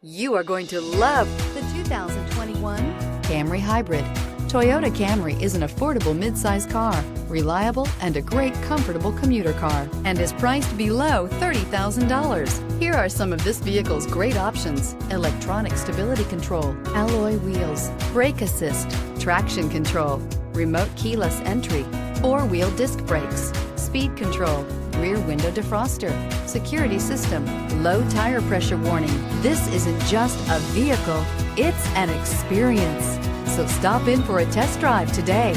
You are going to love the 2021 Camry Hybrid. Toyota Camry is an affordable midsize car, reliable and a great comfortable commuter car, and is priced below $30,000. Here are some of this vehicle's great options: electronic stability control, alloy wheels, brake assist, traction control, remote keyless entry, four-wheel disc brakes, speed control, rear window defroster, security system, low tire pressure warning. This isn't just a vehicle, it's an experience. So stop in for a test drive today.